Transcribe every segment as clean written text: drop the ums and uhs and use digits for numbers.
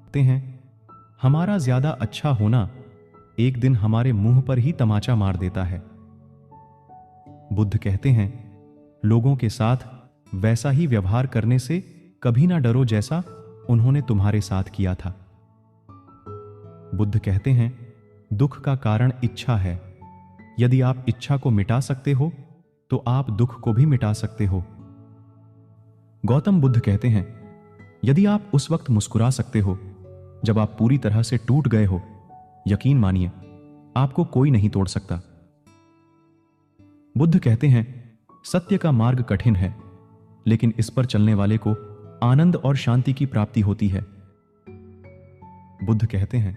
कहते हैं हमारा ज्यादा अच्छा होना एक दिन हमारे मुंह पर ही तमाचा मार देता है। बुद्ध कहते हैं लोगों के साथ वैसा ही व्यवहार करने से कभी ना डरो जैसा उन्होंने तुम्हारे साथ किया था। बुद्ध कहते हैं दुख का कारण इच्छा है। यदि आप इच्छा को मिटा सकते हो तो आप दुख को भी मिटा सकते हो। गौतम बुद्ध कहते हैं यदि आप उस वक्त मुस्कुरा सकते हो जब आप पूरी तरह से टूट गए हो, यकीन मानिए आपको कोई नहीं तोड़ सकता। बुद्ध कहते हैं सत्य का मार्ग कठिन है, लेकिन इस पर चलने वाले को आनंद और शांति की प्राप्ति होती है। बुद्ध कहते हैं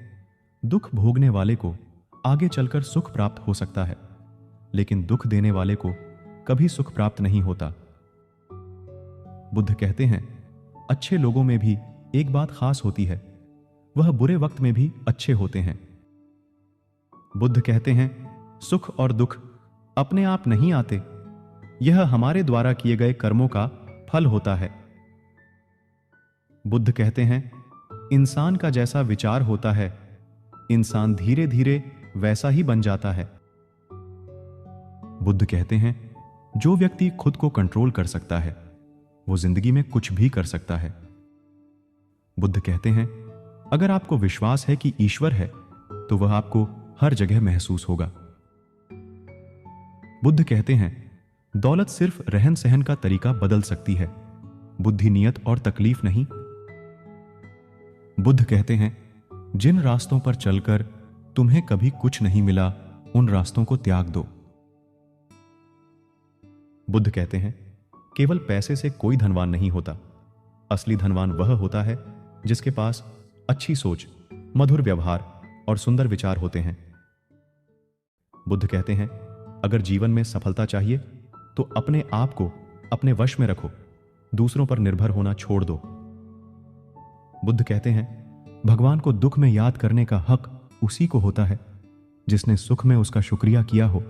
दुख भोगने वाले को आगे चलकर सुख प्राप्त हो सकता है, लेकिन दुख देने वाले को कभी सुख प्राप्त नहीं होता। बुद्ध कहते हैं अच्छे लोगों में भी एक बात खास होती है, वह बुरे वक्त में भी अच्छे होते हैं। बुद्ध कहते हैं सुख और दुख अपने आप नहीं आते, यह हमारे द्वारा किए गए कर्मों का फल होता है। बुद्ध कहते हैं इंसान का जैसा विचार होता है, इंसान धीरे धीरे वैसा ही बन जाता है। बुद्ध कहते हैं जो व्यक्ति खुद को कंट्रोल कर सकता है वो जिंदगी में कुछ भी कर सकता है। बुद्ध कहते हैं अगर आपको विश्वास है कि ईश्वर है तो वह आपको हर जगह महसूस होगा। बुद्ध कहते हैं दौलत सिर्फ रहन सहन का तरीका बदल सकती है, बुद्धि नियत और तकलीफ नहीं। बुद्ध कहते हैं जिन रास्तों पर चलकर तुम्हें कभी कुछ नहीं मिला उन रास्तों को त्याग दो। बुद्ध कहते हैं केवल पैसे से कोई धनवान नहीं होता, असली धनवान वह होता है जिसके पास अच्छी सोच, मधुर व्यवहार और सुंदर विचार होते हैं। बुद्ध कहते हैं अगर जीवन में सफलता चाहिए तो अपने आप को अपने वश में रखो, दूसरों पर निर्भर होना छोड़ दो। बुद्ध कहते हैं भगवान को दुख में याद करने का हक उसी को होता है जिसने सुख में उसका शुक्रिया किया हो।